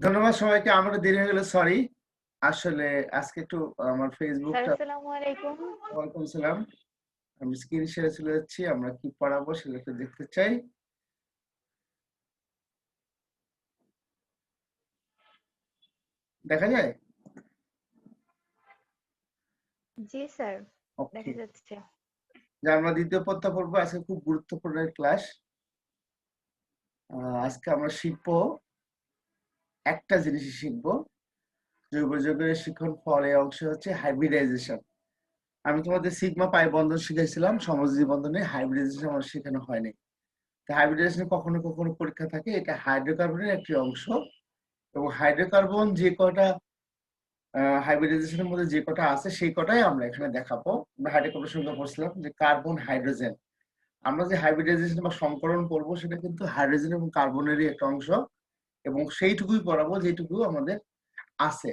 ধন্যবাদ সবাইকে। আমারও দেরি হয়ে গেল, সরি। আসলে আজকে একটু আমার স্যার ফেসবুকটা। আসসালামু আলাইকুম। ওয়ালাইকুম সালাম। আমি স্ক্রিন শেয়ারে চলে যাচ্ছি। আমরা কি পড়াবো সেটা একটু দেখতে চাই। দেখা যায়? জি স্যার, ওকে। দেখা যাচ্ছে। যে আমরা দ্বিতীয় পত্র পড়বো। আজকে খুব গুরুত্বপূর্ণ ক্লাস। আজকে আমরা শিখবো, একটা জিনিসই শিখবো। জৈব যৌগের শিখন ফলে অংশ হচ্ছে হাইব্রিডাইজেশন। আমি তোমাদের সিগমা পাই বন্ধন শিখাইছিলাম, সমযোজী বন্ধনে হাইব্রিডাইজেশন আমার শেখানো হয়নি। হাইব্রিডাইজেশন কখনো কখনো পরীক্ষা থাকে। এটা হাইড্রোকার্বনের একটি অংশ, এবং হাইড্রোকার্বন যে কয়টা হাইব্রিডাইজেশনের মধ্যে যে কটা আছে সেই কটাই আমরা এখানে দেখাবো। আমরা হাইড্রোকার্বনের সঙ্গে বলছিলাম যে কার্বন হাইড্রোজেন। আমরা যে হাইব্রিডাইজেশন বা সংকরণ করবো সেটা কিন্তু হাইড্রোজেন এবং কার্বনেরই একটা অংশ, এবং সেইটুকুই পড়াবো যেটুকু আমাদের আছে।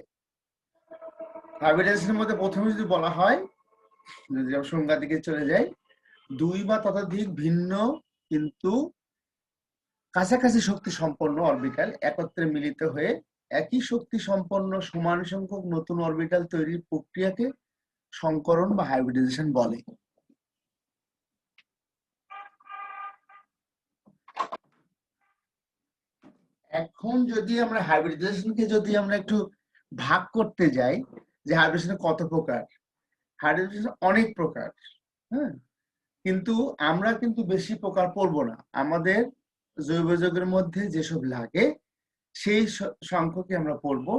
হাইব্রিডাইজেশনের মধ্যে প্রথমে যদি বলা হয়, যদি আমরা সংজ্ঞার দিকে চলে যাই, দুই বা ততোধিক ভিন্ন কিন্তু কাছাকাছি শক্তি সম্পন্ন অরবিটাল একত্রে মিলিত হয়ে একই শক্তি সম্পন্ন সমান সংখ্যক নতুন অরবিটাল তৈরির প্রক্রিয়াকে সংকরণ বা হাইব্রিডাইজেশন বলে। এখন যদি আমরা হাইব্রিডাইজেশনকে যদি আমরা একটু ভাগ করতে যাই, যে হাইব্রিডাইজেশন কত প্রকার। হাইব্রিডাইজেশন অনেক প্রকার। হ্যাঁ, কিন্তু আমরা কিন্তু বেশি প্রকার পড়বো না। আমাদের জৈব যৌগের মধ্যে যেসব লাগে সেই সংখ্যকই আমরা পড়বো।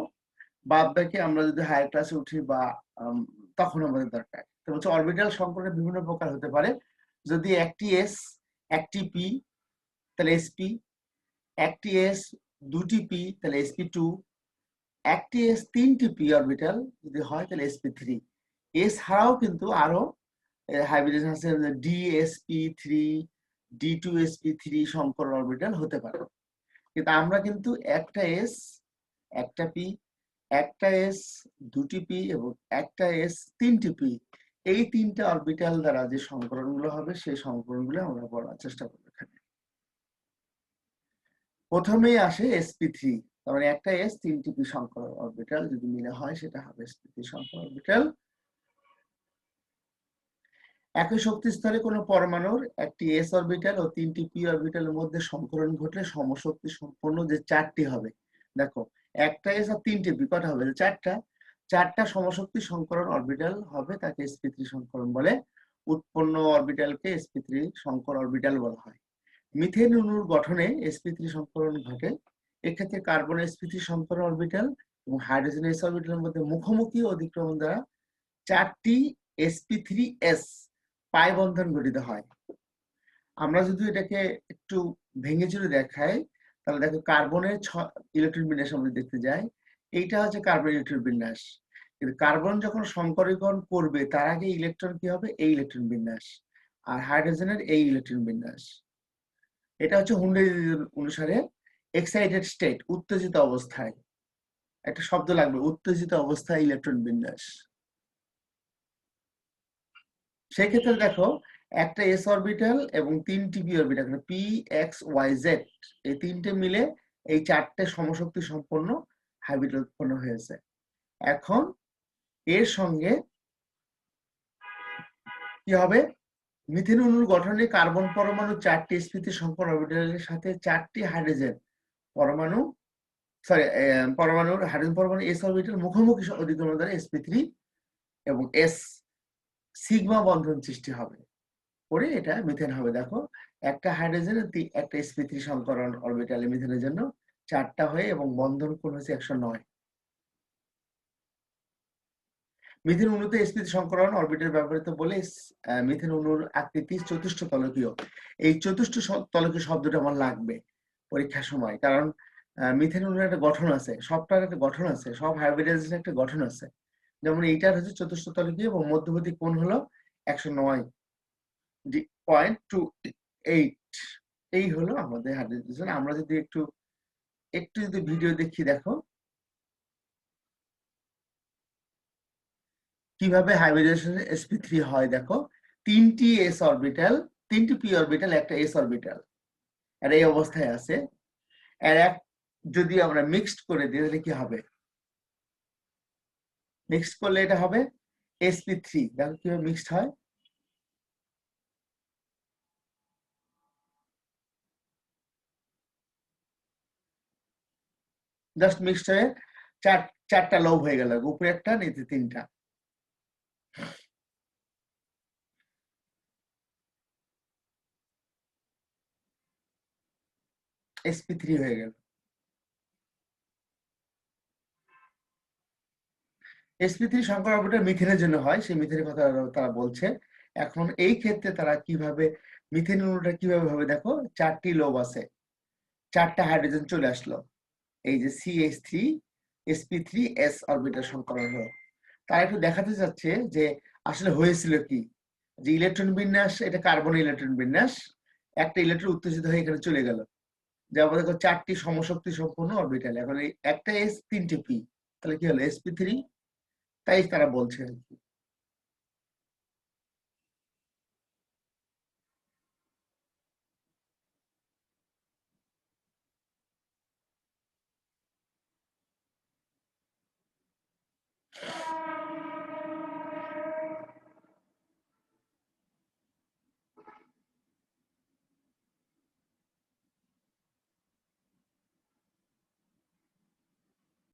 বাদ বাকি আমরা যদি হায়ার ক্লাসে উঠি বা তখন আমাদের দরকার। তো হচ্ছে অরবিটাল সংকরণের বিভিন্ন প্রকার হতে পারে। যদি একটি এস একটি পি তাহলে এসপি, একটি এস দুটি পি তাহলে sp2, একটি এস তিনটি পি অরবিটাল যদি হয় তাহলে sp3। এছাড়াও কিন্তু আরো হাইব্রিডেশন আছে, dsp3, d2sp3 সংকরণ অরবিটাল হতে পারে। কিন্তু আমরা কিন্তু একটা এস একটা পি, একটা এস দুটি পি এবং একটা এস তিনটি পি, এই তিনটা অরবিটাল দ্বারা যে সংকরণগুলো হবে সেই সংকরণগুলো আমরা পড়ার চেষ্টা করবো এখানে। প্রথমেই আসে sp3, তার মানে একটা এস তিনটি পি সংকর অরবিটাল যদি মিলে হয় সেটা হবে sp3 সংকর অরবিটাল। একই শক্তিস্তরে কোনো পরমাণুর একটি এস অরবিটাল ও তিনটি পি অরবিটালের মধ্যে সংকরণ ঘটলে সমশক্তি সম্পন্ন যে চারটি হবে, দেখো একটা এস আর তিনটি পি কটা হবে, চারটা সমশক্তি সংকরণ অরবিটাল হবে, তাকে sp3 সংকরণ বলে। উৎপন্ন অরবিটালকে sp3 সংকর অরবিটাল বলা হয়। মিথেন অণুর গঠনে sp3 সংকরণ ঘটে। এক্ষেত্রে কার্বন sp3 সংকরণ অরবিটাল এবং হাইড্রোজেন s অরবিটালের মধ্যে মুখোমুখি অতিক্রমণ দ্বারা চারটি sp3s পাই বন্ধন গঠিত হয়। আমরা যদি এটাকে একটু ভেঙে চুরে দেখাই, তাহলে দেখো কার্বনের ইলেকট্রন বিন্যাস আমরা দেখতে যাই। এইটা হচ্ছে কার্বন ইলেকট্রন বিন্যাস। কিন্তু কার্বন যখন সংকরীকরণ করবে তার আগে ইলেকট্রন কি হবে, এই ইলেকট্রন বিন্যাস। আর হাইড্রোজেনের এই ইলেকট্রন বিন্যাস। এটা হচ্ছে হুন্ডি অনুসারে এক্সাইটেড স্টেট, উত্তেজিত অবস্থায়। একটা শব্দ লাগবে, উত্তেজিত অবস্থায় ইলেকট্রন বিন্যাস। সেক্ষেত্রে দেখো একটা এস অরবিটাল এবং তিনটি P orbital, P X Y Z, এই তিনটে মিলে এই চারটে সমশক্তি সম্পন্ন হাইব্রিড উৎপন্ন হয়েছে। এখন এর সঙ্গে কি হবে, মিথেন অণুর গঠনে কার্বন পরমাণু চারটি sp3 সংকর অরবিটালের সাথে চারটি হাইড্রোজেন পরমাণু, পরমাণুর হাইড্রোজেন পরমাণু এস অরবিটাল মুখোমুখি অধিক্রমণ দ্বারা sp3 এবং এস সিগমা বন্ধন সৃষ্টি হবে, করে এটা মিথেন হবে। দেখো একটা হাইড্রোজেন একটা sp3 সংকরণ অরবিটালে মিথেনের জন্য চারটা হয়ে এবং বন্ধন কোণ হচ্ছে 109। মিথেন অণুতে sp3 সংকরণ অরবিটাল ব্যবহৃত বলে মিথেন অণুর আকৃতি চতুষ্ঠ তলকীয়। এই চতুষ্ঠ তলকীয় শব্দটা আমার লাগবে পরীক্ষার সময়, কারণ মিথেন অণুর একটা গঠন আছে, সবটার একটা গঠন আছে, সব হাইব্রিডাইজেশনের একটা গঠন আছে। যেমন এইটার হচ্ছে চতুষ্ঠ তলকীয় এবং মধ্যবর্তী কোণ হলো 109.28। এই হলো আমাদের হাইব্রিডাইজেশন। আমরা যদি একটু একটু যদি ভিডিও দেখি, দেখো কিভাবে হাইব্রিডাইজেশন sp3 হয়। দেখো তিনটি এস অরবিটাল, তিনটি পি অরবিটাল, একটা এস অরবিটাল, আর এই অবস্থায় আছে। এর এক যদি আমরা মিক্সড করে দিই তাহলে কি হবে? মিক্সড করলে এটা হবে sp3। দেখো কিভাবে মিক্সড হয়। জাস্ট মিক্সড হয়ে চারটা লৌহ হয়ে গেল, উপরে একটা নিচে তিনটা। sp3 হয়ে গেল। sp3 সংকর অরবিটাল মিথেনের জন্য হয়, সেই মিথেনের কথা তারা বলছে। এখন এই ক্ষেত্রে তারা কিভাবে মিথেন অণুটা কিভাবে হবে, দেখো চারটি লোভ আছে, চারটা হাইড্রোজেন চলে আসলো, এই যে CH3 sp3s অরবিটাল সংকরণ হলো। তারা একটু দেখাতে চাচ্ছে যে আসলে হয়েছিল কি, যে ইলেকট্রন বিন্যাস, এটা কার্বন ইলেকট্রন বিন্যাস, একটা ইলেকট্রন উত্তেজিত হয়ে এখানে চলে গেল। যেমন দেখো চারটি সমশক্তি সম্পন্ন অরবিটাল, এখন এই একটা s তিনটে p, তাহলে কি হলো sp3। তাই তারা বলছে আর কি।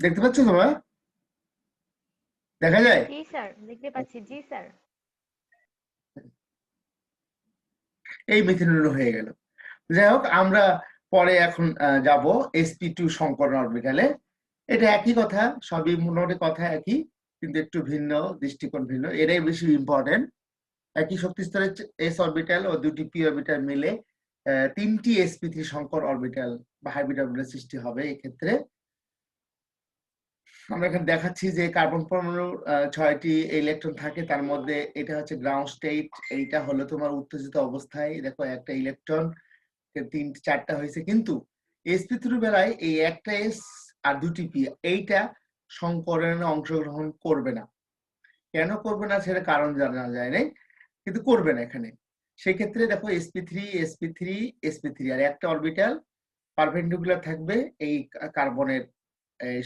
দেখতে পাচ্ছ তোমরা? দেখা যায় জি স্যার, দেখতে পাচ্ছি। জি স্যার। এই মিথেন অণু হয়ে গেল। যাই হোক, আমরা পরে এখন যাব sp2 সংকরণ অরবিটালে। এটা একই কথা, সবই মোটামুটি কথা একই, কিন্তু একটু ভিন্ন, দৃষ্টিকোণ ভিন্ন, এটাই বেশি ইম্পর্টেন্ট। একই শক্তি স্তরের s অরবিটাল ও দুটি p অরবিটাল মিলে তিনটি sp3 সংকর অরবিটাল বা হাইব্রিড অরবিটাল সৃষ্টি হবে। এই ক্ষেত্রে আমরা এখানে দেখাচ্ছি যে কার্বন পরমাণুর 6টি ইলেকট্রন থাকে, তার মধ্যে এটা হচ্ছে গ্রাউন্ড স্টেট, এইটা হলো তোমার উত্তেজিত অবস্থায়, দেখো একটা ইলেকট্রন, চারটা হয়েছে, কিন্তু sp3 বেলায় এই একটা s আর দুটি p এইটা সংকরণে অংশগ্রহণ করবে না। কেন করবে না সেটা কারণ জানা যায় নাই, কিন্তু করবে না এখানে। সেক্ষেত্রে দেখো sp3 sp3 sp3 আর একটা অরবিটাল পারপেন্ডিকুলার থাকবে এই কার্বনের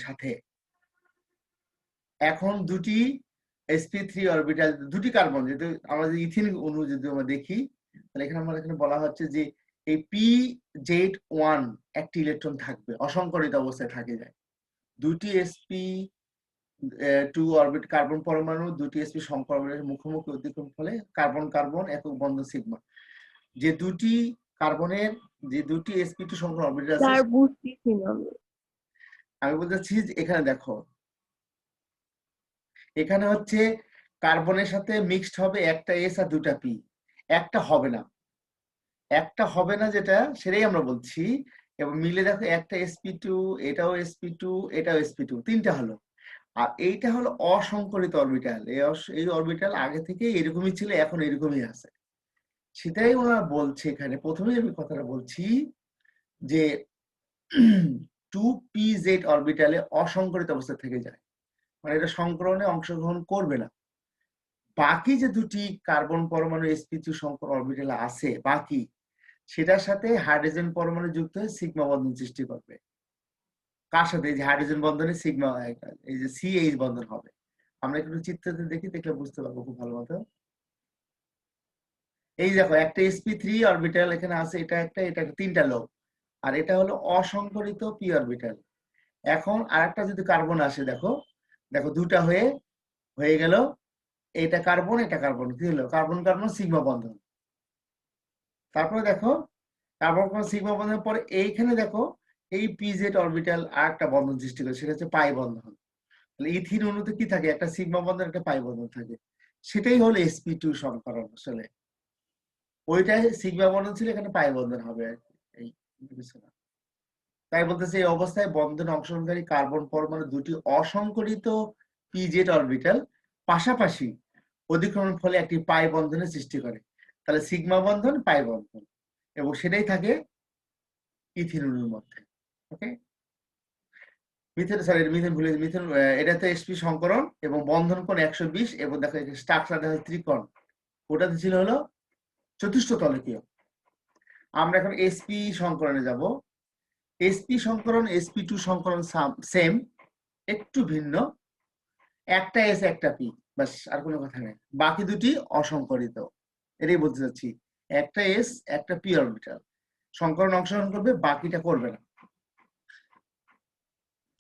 সাথে। এখন দুটি sp3 অরবিটাল, দুটি কার্বন, যেহেতু আমরা যে ইথিন অণু যদি আমরা দেখি, তাহলে এখানে আমরা এখানে বলা হচ্ছে যে এই pz1 একটি ইলেকট্রন থাকবে, অসংকরিত অবস্থায় থাকে যায়। দুটি sp2 অরবিট কার্বন পরমাণু দুটি sp সংকর অরবিটালের মুখোমুখি অতিক্রম ফলে কার্বন কার্বন একক বন্ধন সিগমা। যে দুটি কার্বনের, যে দুটি sp2 সংকর অরবিটাল আছে, স্যার বুঝতেছি না আমি। আমি বলতে চাচ্ছি যে এখানে দেখো, এখানে হচ্ছে কার্বনের সাথে মিক্সড হবে একটা এস আর দুটা পি, একটা হবে না, একটা হবে না যেটা, সেটাই আমরা বলছি। এবং মিলে দেখো একটা sp2, এটাও sp2, এটাও sp2, তিনটা হলো। আর এইটা হলো অসংকরিত অরবিটাল, এই অরবিটাল আগে থেকে এরকমই ছিল, এখন এরকমই আছে। সেটাই ওরা বলছে এখানে, প্রথমেই আমি কথাটা বলছি যে 2pz অরবিটালে অসংকরিত অবস্থা থেকে যায়, মানে এটা সংকরণে অংশগ্রহণ করবে না। বাকি যে দুটি কার্বন পরমাণু sp2 সংকর অরবিটাল আছে বাকি, সেটার সাথে হাইড্রোজেন পরমাণু যুক্ত হয়ে সিগমা বন্ধন সৃষ্টি করবে। কার সাথে? এই যে হাইড্রোজেন বন্ধনে সিগমা, এই যে CH বন্ধন হবে। আমরা একটু চিত্রতে দেখি, দেখলে বুঝতে পারবো খুব ভালো মতো। এই দেখো একটা sp3 অরবিটাল এখানে আছে, এটা একটা, এটা একটা, তিনটা লোক, আর এটা হলো অসংকরিত p অরবিটাল। এখন আরেকটা যদি কার্বন আসে, দেখো দেখো দুটা হয়ে হয়ে গেল, এটা কার্বন এটা কার্বন, কি হলো? কার্বন কার্বন সিগমা বন্ধন। তারপরে দেখো কার্বন কার্বন সিগমা বন্ধনের পরে এইখানে দেখো এই পিজেড অরবিটাল আর একটা বন্ধন সৃষ্টি করে, সেটা হচ্ছে পাই বন্ধন। তাহলে ইথিন অণুতে কি থাকে? একটা সিগমা বন্ধন একটা পাই বন্ধন থাকে। সেটাই হলো sp2 সংকরণ। আসলে ওইটাই সিগমা বন্ধন ছিল, এখানে পাই বন্ধন হবে আর কি, এই কিছু না। তাই বলতেছে এই অবস্থায় বন্ধনে অংশগ্রহণকারী কার্বন পরমাণু দুটি অসংকরিত পিজেড অরবিটাল পাশাপাশি অধিক্রমণের ফলে একটি পাই বন্ধনের সৃষ্টি করে। তাহলে সিগমা বন্ধন পাই বন্ধন, এবং সেটাই থাকে ইথিন অণুর মধ্যে। ওকে, মিথেন, সরি মিথেন ভুলে, মিথেন এটাতে sp সংকরণ এবং বন্ধন কোণ 120, এবং দেখো স্ট্রাকচার দেখা ত্রিকোণ, ওটাতে ছিল হলো চতুষ্কোণীয়। আমরা এখন sp সংকরণে যাব। sp সংকরণ sp2 সংকরণ সেম, একটু ভিন্ন, একটা s একটা p, বাস, আর কোনো কথা নেই। বাকি দুটি অসংকরিত, এটাই বলতে চাচ্ছি। একটা s একটা p অরবিটাল সংকরণ অংশগ্রহণ করবে, বাকিটা করবে না।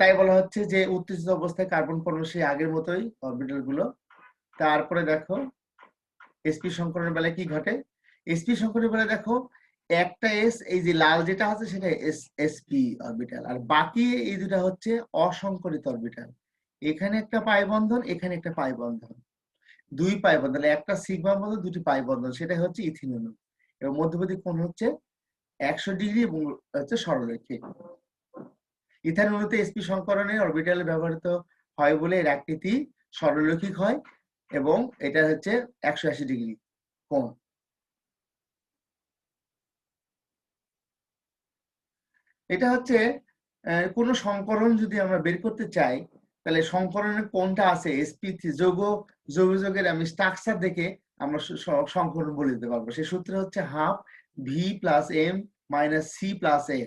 তাই বলা হচ্ছে যে উত্তেজিত অবস্থায় কার্বন পরমাণু সেই আগের মতোই অরবিটাল গুলো। তারপরে দেখো sp সংকরণের বেলায় কি ঘটে। sp সংকরণের বেলায় দেখো একটা s, এই যে লাল যেটা আছে সেটা sp অরবিটাল, আর বাকি এই দুটা হচ্ছে অসংকরিত অরবিটাল। এখানে একটা পাই বন্ধন, এখানে একটা পাই বন্ধন, দুই পাই বন্ধন, একটা সিগমা বন্ধন, দুটি পাই বন্ধন, সেটাই হচ্ছে ইথিন অণু। এবং মধ্যবর্তী কোণ হচ্ছে 100° এবং হচ্ছে সরলরৈখিক। ইথান অণুতে sp সংকরণে অরবিটাল ব্যবহৃত হয় বলে এর আকৃতি সরলরৈখিক হয় এবং এটা হচ্ছে 180° কোণ। এটা হচ্ছে কোন সংকরণ যদি আমরা বের করতে চাই, তাহলে সংকরণের কোনটা আছে sp3 যৌগের আমি স্ট্রাকচার দেখে আমরা সংকরণ বলে দিতে পারবো। সেই সূত্র হচ্ছে half v plus m minus c plus a।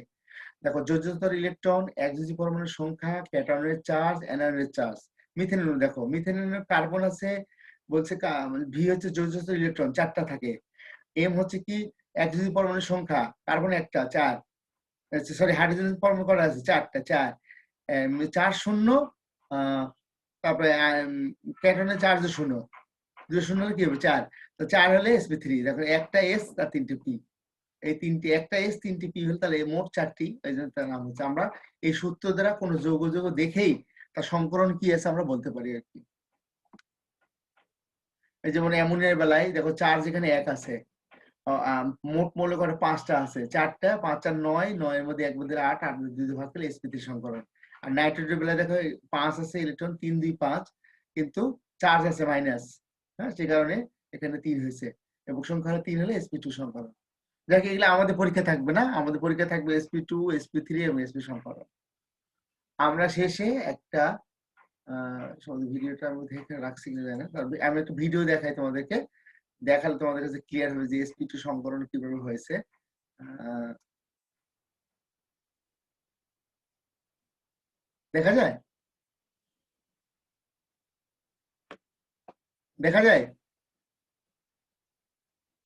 দেখো যোজ্যতার ইলেকট্রন, একযোজী পরমাণুর সংখ্যা, ক্যাটায়নের চার্জ, অ্যানায়নের চার্জ। মিথেন অণু দেখো, মিথেন অণুর কার্বন আছে বলছে ভি হচ্ছে যোজ্যতার ইলেকট্রন, 4টা থাকে। এম হচ্ছে কি একযোজী পরমাণুর সংখ্যা, কার্বন একটা 4, সরি হাইড্রোজেন পরমাণু করা আছে 4টা, 4 4 শূন্য, তারপরে ক্যাটায়নের চার্জ 0, 2 শূন্য হলে কি হবে 4, তো 4 হলে sp3। দেখো একটা s আর 3টে p, এই তিনটি, একটা এস 3টি পি হল, তাহলে মোট 4টি, এই জন্য তার নাম হচ্ছে। আমরা এই সূত্র দ্বারা কোন যৌগ দেখেই তার সংকরণ কি আছে আমরা বলতে পারি আর কি। এই যেমন অ্যামোনিয়ার বেলায় দেখো চার্জ এখানে 1 আছে, মোট মৌল করে 5টা আছে, 4টা 5 আর 9, 9 এর মধ্যে 1 মধ্যে 8, 8 মধ্যে 2 ভাগ করলে sp3 সংকরণ। আর নাইট্রোজেনের বেলায় দেখো 5 আছে ইলেকট্রন, 3 2 5, কিন্তু চার্জ আছে মাইনাস, হ্যাঁ, সেই কারণে এখানে 3 হয়েছে, এবং সংখ্যা হলো 3 হলে sp2 সংকরণ। দেখো এগুলো আমাদের পরীক্ষা থাকবে না, আমাদের পরীক্ষা থাকবে sp2 sp3 এবং sp সংকরণ। আমরা শেষে একটা ভিডিওটা আমি দেখে রাখছি কিনা জানি না, আমি একটা ভিডিও দেখাই তোমাদেরকে, দেখালে তোমাদের কাছে ক্লিয়ার হবে যে sp2 সংকরণ কিভাবে হয়েছে। দেখা যায়, দেখা যায়,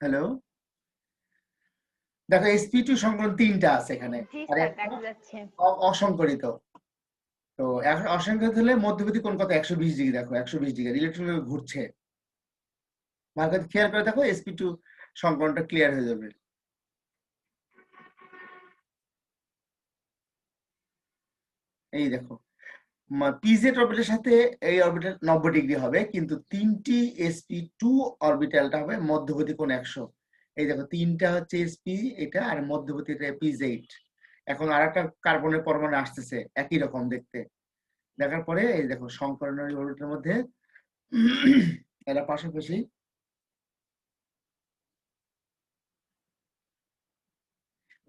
হ্যালো, দেখো sp2 সংকরণ 3টা আছে এখানে, জি আর স্যার, একটা দেখা যাচ্ছে। অসংকরিত। তো এখন অসংকরিত হলে মধ্যবর্তী কোণ কত, 120°। দেখো 120°, ইলেকট্রন ঘুরছে, ভালো করে খেয়াল করে দেখো, sp2 সংকরণটা ক্লিয়ার হয়ে যাবে। এই দেখো পিজেড অরবিটালের সাথে এই অরবিটাল 90° হবে, কিন্তু 3টি sp2 অরবিটালটা হবে মধ্যবর্তী কোণ 100। এই দেখো 3টা হচ্ছে sp, এটা আর মধ্যবর্তীটা pz। এখন আরেকটা কার্বনের পরমাণু আসতেছে একই রকম দেখতে, দেখার পরে এই দেখো সংকরণের অরবিটালের মধ্যে এরা পাশাপাশি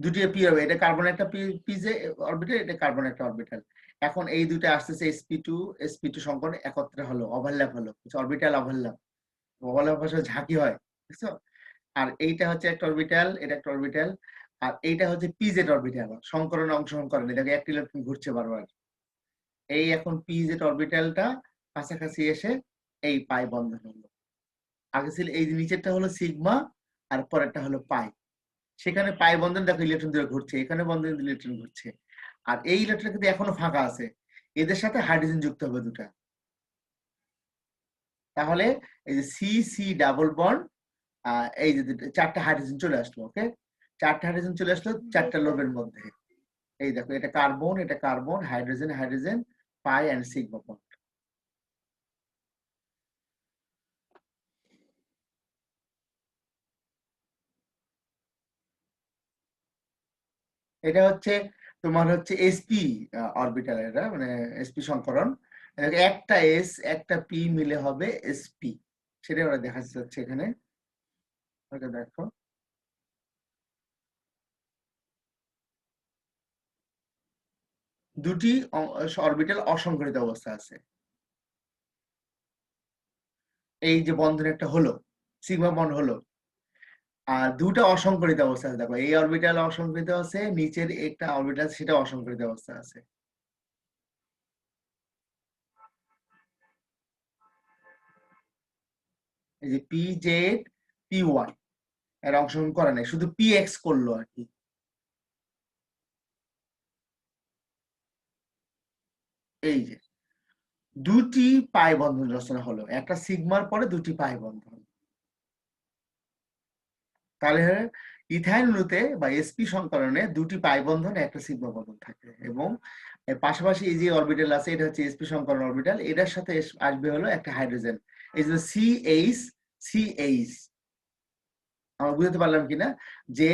দুটি পি হবে, এটা কার্বন একটা পিজে অরবিটাল, এটা কার্বন একটা অরবিটাল। এখন এই দুটো আসতেছে sp2 সংকরণ একত্রে হলো, ওভারল্যাপ হলো, অরবিটাল ওভারল্যাপ, ওভারল্যাপ ভাষা ঝাঁকি হয়, বুঝছো? আর এইটা হচ্ছে একটা অরবিটাল, এটা একটা অরবিটাল, আর এইটা হচ্ছে পিজেড অরবিটাল, সংকরণে অংশগ্রহণ করে না, দেখো একটা ইলেকট্রন ঘুরছে বারবার। এই এখন পিজেড অরবিটালটা কাছাকাছি এসে এই পাই বন্ধন হলো। আগে ছিল এই যে নিচেরটা হলো সিগমা, আর পরেরটা হলো পাই। সেখানে পাই বন্ধন দেখো ইলেকট্রন দিয়ে ঘুরছে, এখানে বন্ধন ইলেকট্রন ঘুরছে, আর এই ইলেকট্রন কিন্তু এখনো ফাঁকা আছে, এদের সাথে হাইড্রোজেন যুক্ত হবে দুটা, তাহলে এই যে সি সি ডাবল বন্ড, এই যে 4টা হাইড্রোজেন চলে আসলো। ওকে, 4টা হাইড্রোজেন চলে আসলো জি 4টা স্যার। লোবের মধ্যে। এই দেখো এটা কার্বন, এটা carbon, hydrogen hydrogen, pi and sigma bond. এটা হচ্ছে তোমার হচ্ছে sp অরবিটাল, এটা মানে sp সংকরণ। একটা s একটা p মিলে হবে sp, সেটাই আমরা দেখা যাচ্ছে এখানে। ওকে দেখো দুটি অরবিটাল অসংকরিত অবস্থা আছে, এই যে বন্ধন একটা হলো, সিগমা বন্ড হলো, আর দুটা অসংকরিত অবস্থা আছে, দেখো এই অরবিটাল অসংকরিত আছে, নিচের একটা অরবিটাল সেটা অসংকরিত অবস্থা আছে। এই যে পি জেড পি ওয়াই এর অংশগ্রহণ করে নাই, শুধু পি এক্স করলো আর কি। এই যে দুটি পাই বন্ধন রচনা হলো, একটা সিগমার পরে দুটি পাই বন্ধন। তাহলে ইথাইন অণুতে বা এসপি সংকরণে দুটি পাই বন্ধন একটা সিগমা বন্ধন থাকে, এবং এর পাশাপাশি এই যে অরবিটাল আছে এটা হচ্ছে এসপি সংকরণ অরবিটাল, এটার সাথে আসবে হলো একটা হাইড্রোজেন, এই যে সিএইচ সিএইচ। আমরা বুঝতে পারলাম কিনা যে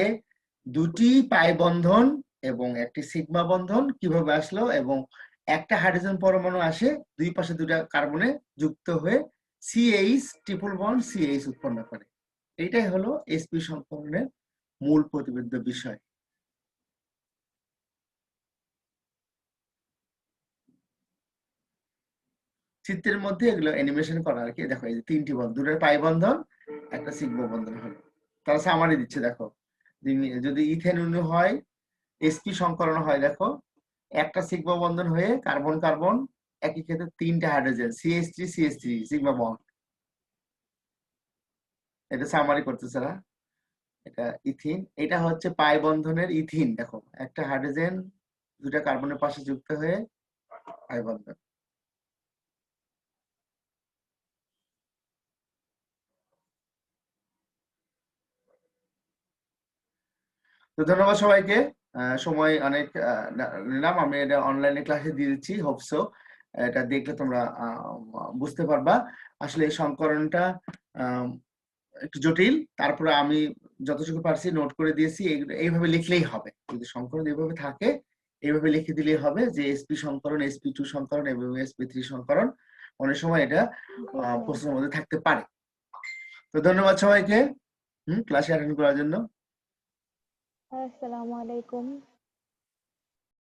দুটি পাই বন্ধন এবং একটি সিগমা বন্ধন কিভাবে আসলো, এবং একটা হাইড্রোজেন পরমাণু আসে দুই পাশে দুটা কার্বনে যুক্ত হয়ে সিএইচ ট্রিপল বন্ড সিএইচ উৎপন্ন করে। এইটাই হলো এসপি সংকরণের মূল প্রতিবেদ্য বিষয়। চিত্রের মধ্যে এগুলো অ্যানিমেশন করা আর কি। দেখো এই যে তিনটি বন্ধন, দুটো পাই বন্ধন একটা সিগমা বন্ধন হলো। তারা সামারি দিচ্ছে, দেখো যদি ইথেন অণু হয় এসপি সংকরণ হয়, দেখো একটা সিগমা বন্ধন হয়ে কার্বন কার্বন একই ক্ষেত্রে তিনটা হাইড্রোজেন CH3 সিগমা বন্ড। এটা সামারি করতেছে না, এটা ইথিন, এটা হচ্ছে পাই বন্ধনের ইথিন, দেখো একটা হাইড্রোজেন দুটা কার্বনের পাশে যুক্ত হয়ে পাই বন্ধন। তো ধন্যবাদ সবাইকে, সময় অনেক নিলাম, আমি এটা অনলাইনে ক্লাসে দিয়ে দিচ্ছি, হোপসো এটা দেখলে তোমরা বুঝতে পারবা। আসলে এই সংকরণটা একটু জটিল, তারপরে আমি যতটুকু পারছি নোট করে দিয়েছি, এইভাবে লিখলেই হবে। যদি সংকরণ এইভাবে থাকে এইভাবে লিখে দিলেই হবে যে এসপি সংকরণ, SP2 সংকরণ এবং SP3 সংকরণ। অনেক সময় এটা জি স্যার। প্রশ্নের মধ্যে থাকতে পারে। তো ধন্যবাদ সবাইকে ক্লাসে অ্যাটেন্ড করার জন্য। আসসালামু আলাইকুম।